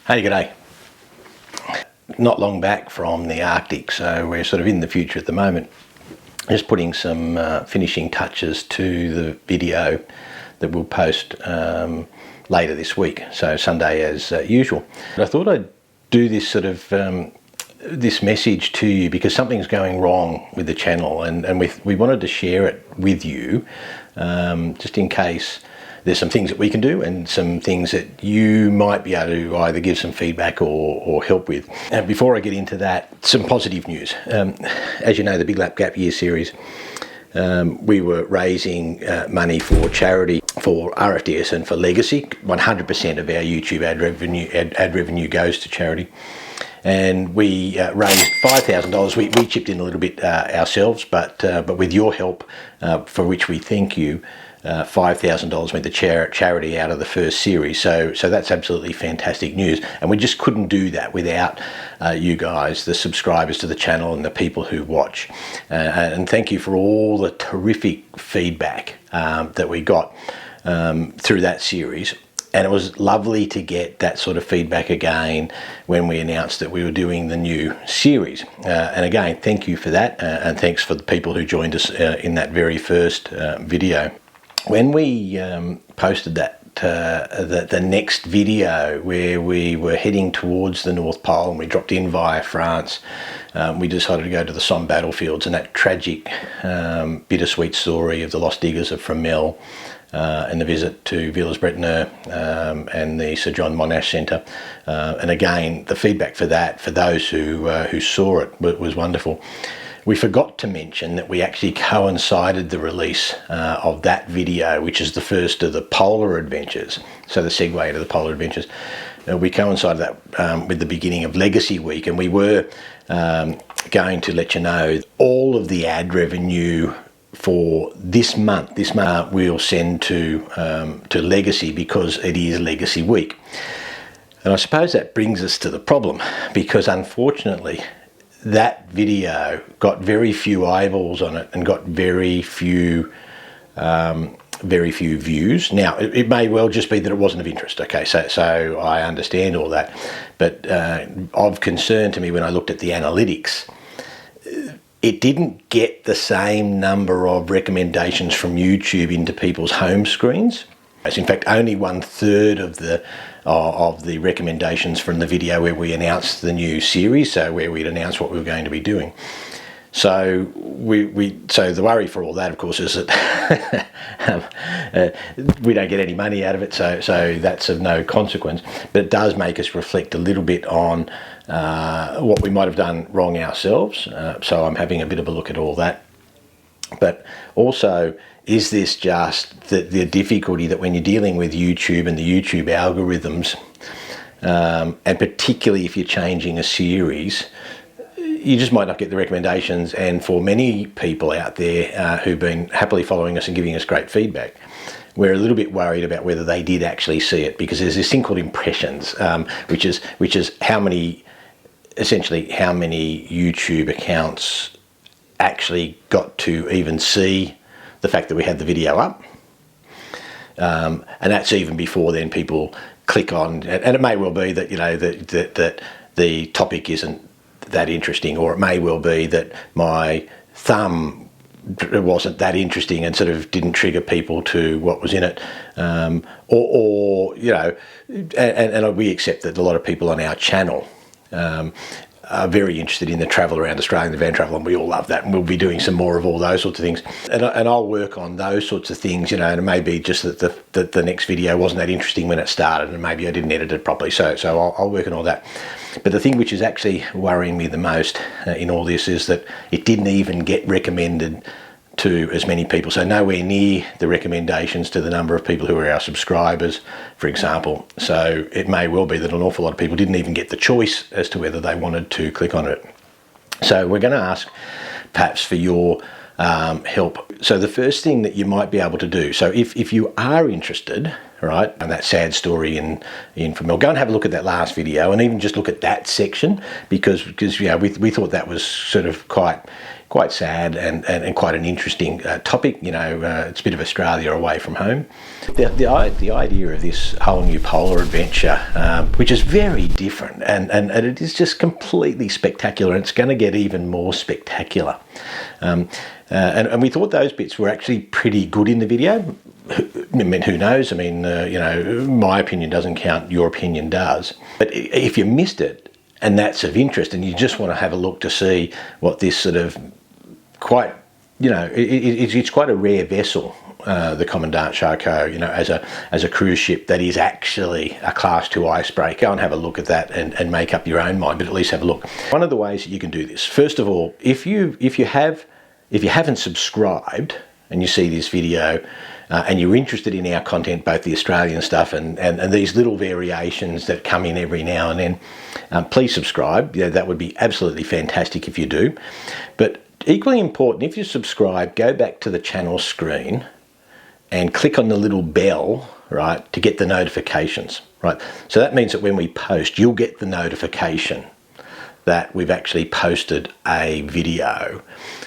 Hey, g'day. Not long back from the Arctic, so we're sort of in the future at the moment. Just putting some finishing touches to the video that we'll post later this week, so Sunday as usual. But I thought I'd do this sort of this message to you because something's going wrong with the channel, and we wanted to share it with you just in case there's some things that we can do and some things that you might be able to either give some feedback or help with. And before I get into that, some positive news. As you know, the Big Lap Gap Year series, we were raising money for charity, for RFDS and for Legacy. 100% of our YouTube ad revenue goes to charity. And we raised $5,000. We chipped in a little bit ourselves, but with your help, for which we thank you, $5,000 went to charity out of the first series. So that's absolutely fantastic news. And we just couldn't do that without you guys, the subscribers to the channel and the people who watch. And thank you for all the terrific feedback that we got through that series. And it was lovely to get that sort of feedback again when we announced that we were doing the new series. And again, thank you for that, and thanks for the people who joined us in that very first video. When we posted that, the next video where we were heading towards the North Pole and we dropped in via France, we decided to go to the Somme battlefields, and that tragic, bittersweet story of the lost diggers of Fromelles, and the visit to Villers-Bretonneux and the Sir John Monash Centre. And again, the feedback for that, for those who saw it, was wonderful. We forgot to mention that we actually coincided the release of that video, which is the first of the Polar Adventures, so the segue to the Polar Adventures. We coincided that with the beginning of Legacy Week, and we were going to let you know all of the ad revenue for this month we'll send to Legacy, because it is Legacy Week. And I suppose that brings us to the problem, because unfortunately that video got very few eyeballs on it and got very few views. Now, it may well just be that it wasn't of interest. Okay, so I understand all that, but of concern to me when I looked at the analytics, it didn't get the same number of recommendations from YouTube into people's home screens. In fact, only 1/3 of the recommendations from the video where we announced the new series, so where we'd announced what we were going to be doing. So so the worry for all that, of course, is that we don't get any money out of it, so that's of no consequence. But it does make us reflect a little bit on what we might have done wrong ourselves. So I'm having a bit of a look at all that. But also, is this just the difficulty that when you're dealing with YouTube and the YouTube algorithms, and particularly if you're changing a series, you just might not get the recommendations. And for many people out there who've been happily following us and giving us great feedback, we're a little bit worried about whether they did actually see it, because there's this thing called impressions, which is how many YouTube accounts actually got to even see the fact that we had the video up, and that's even before then people click on, and it may well be that that the topic isn't that interesting, or it may well be that my thumb wasn't that interesting and sort of didn't trigger people to what was in it, or and we accept that a lot of people on our channel are very interested in the travel around Australia and the van travel, and we all love that, and we'll be doing some more of all those sorts of things. And I'll work on those sorts of things, and it may be just that the next video wasn't that interesting when it started, and maybe I didn't edit it properly, so I'll work on all that. But the thing which is actually worrying me the most in all this is that it didn't even get recommended to as many people, so nowhere near the recommendations to the number of people who are our subscribers, for example. So it may well be that an awful lot of people didn't even get the choice as to whether they wanted to click on it. So we're going to ask perhaps for your help. So the first thing that you might be able to do, so if you are interested, right? And that sad story in Fromelles. Go and have a look at that last video, and even just look at that section, because we thought that was sort of quite sad and quite an interesting topic. It's a bit of Australia away from home. The idea of this whole new polar adventure, which is very different, and it is just completely spectacular, and it's going to get even more spectacular. And we thought those bits were actually pretty good in the video. I mean, who knows? I mean, my opinion doesn't count, your opinion does. But if you missed it, and that's of interest, and you just want to have a look to see what this sort of quite, it's quite a rare vessel, the Commandant Charcot, as a cruise ship that is actually a Class 2 icebreaker. Go and have a look at that and make up your own mind, but at least have a look. One of the ways that you can do this, first of all, if you haven't subscribed and you see this video, and you're interested in our content, both the Australian stuff and these little variations that come in every now and then, please subscribe. That would be absolutely fantastic if you do. But equally important, if you subscribe, go back to the channel screen and click on the little bell, right, to get the notifications, right? So that means that when we post, you'll get the notification that we've actually posted a video,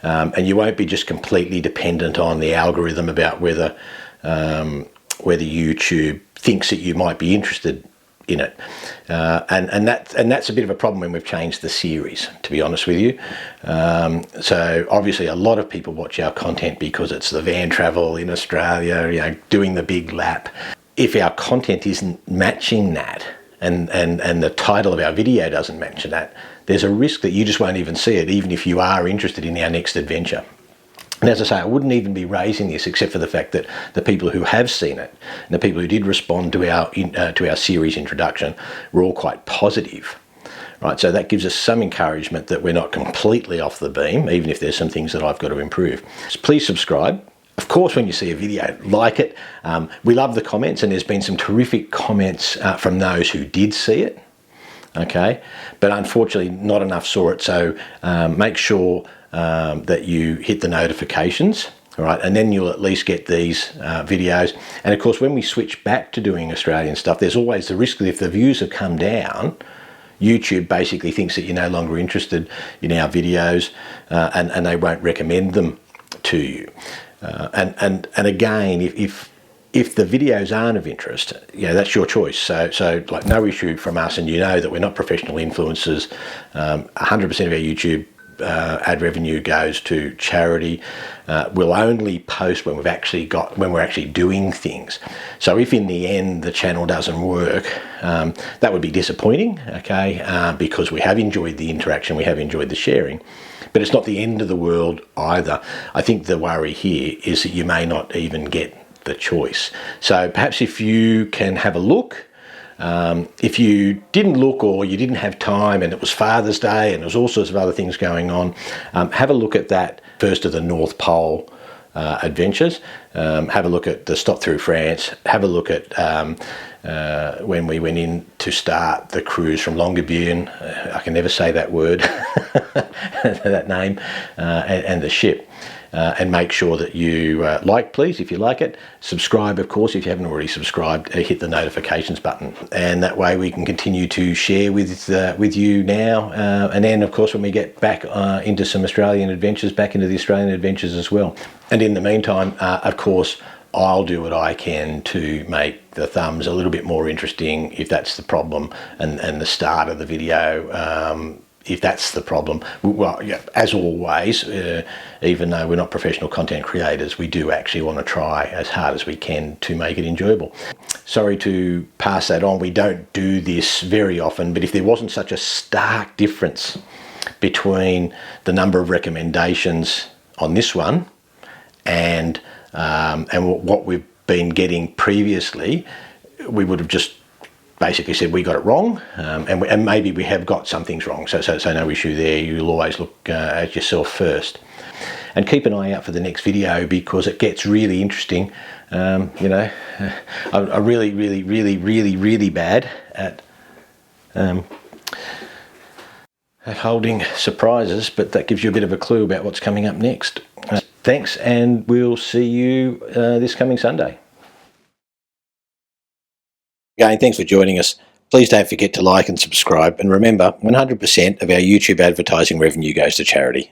and you won't be just completely dependent on the algorithm about whether YouTube thinks that you might be interested in it, and that's a bit of a problem when we've changed the series, to be honest with you. So obviously a lot of people watch our content because it's the van travel in Australia, doing the big lap. If our content isn't matching that, and the title of our video doesn't match that, there's a risk that you just won't even see it, even if you are interested in our next adventure. And as I say, I wouldn't even be raising this except for the fact that the people who have seen it and the people who did respond to our series introduction were all quite positive. Right, so that gives us some encouragement that we're not completely off the beam, even if there's some things that I've got to improve. So please subscribe. Of course, when you see a video, like it. We love the comments, and there's been some terrific comments from those who did see it. Okay, but unfortunately not enough saw it, so make sure that you hit the notifications, all right, and then you'll at least get these videos. And of course, when we switch back to doing Australian stuff, there's always the risk that if the views have come down, YouTube basically thinks that you're no longer interested in our videos, and they won't recommend them to you. And again, if the videos aren't of interest, that's your choice. So like, no issue from us, and that we're not professional influencers. 100% of our YouTube ad revenue goes to charity. We'll only post when we're actually doing things. So if in the end the channel doesn't work, that would be disappointing, okay, because we have enjoyed the interaction, we have enjoyed the sharing, but it's not the end of the world either. I think the worry here is that you may not even get the choice. So perhaps if you can have a look, if you didn't look, or you didn't have time and it was Father's Day and there was all sorts of other things going on, have a look at that first of the North Pole adventures. Have a look at the stop through France. Have a look at when we went in to start the cruise from Longyearbyen. I can never say that word, that name, and the ship. And make sure that you like, please, if you like it. Subscribe, of course, if you haven't already subscribed. Hit the notifications button, and that way we can continue to share with you now. And then, of course, when we get back into some Australian adventures, back into the Australian adventures as well. And in the meantime, of course, I'll do what I can to make the thumbs a little bit more interesting, if that's the problem, and the start of the video, if that's the problem. Well, as always, even though we're not professional content creators, we do actually want to try as hard as we can to make it enjoyable. Sorry to pass that on. We don't do this very often, but if there wasn't such a stark difference between the number of recommendations on this one and what we've been getting previously, we would have just basically said we got it wrong, and maybe we have got some things wrong, so no issue there. You'll always look at yourself first, and keep an eye out for the next video, because it gets really interesting. I'm really bad at holding surprises, but that gives you a bit of a clue about what's coming up next. Thanks, and we'll see you this coming Sunday. Again, thanks for joining us. Please don't forget to like and subscribe, and remember, 100% of our YouTube advertising revenue goes to charity.